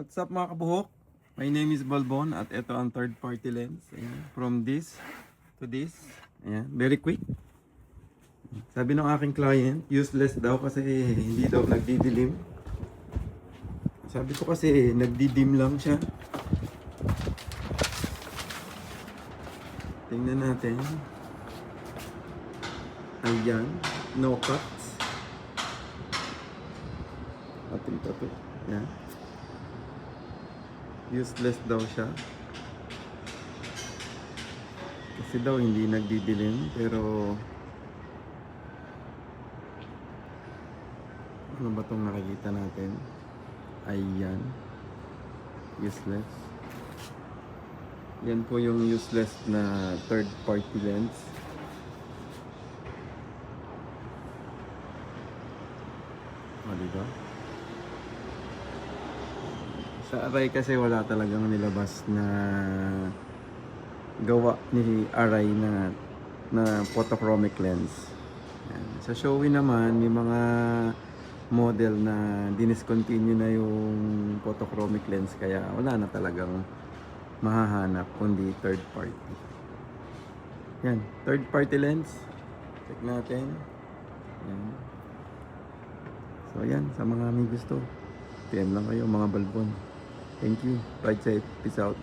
What's up mga kabuhok? My name is Balbon at ito ang third party lens. Ayan. From this to this. Ayan. Very quick. Sabi ng aking client, useless daw kasi hindi daw nagdidilim. Sabi ko kasi nagdidim lang siya. Tingnan natin. Ayan. No cuts. Ating tato. Ayan. Useless daw siya. Kasi daw hindi nagdidilim pero ano ba itong nakikita natin? Ayan. Useless. Yan po yung useless na third party lens. O, diba? Sa Aray kasi wala talagang nilabas na gawa ni Aray na photochromic lens. Yan. Sa Shoei naman, may mga model na diniscontinue na yung photochromic lens kaya wala na talagang mahahanap kundi third party. Yan, third party lens. Check natin. Yan. So yan, sa mga may gusto, PM lang kayo mga Balbon. Thank you. Ride safe. Peace out.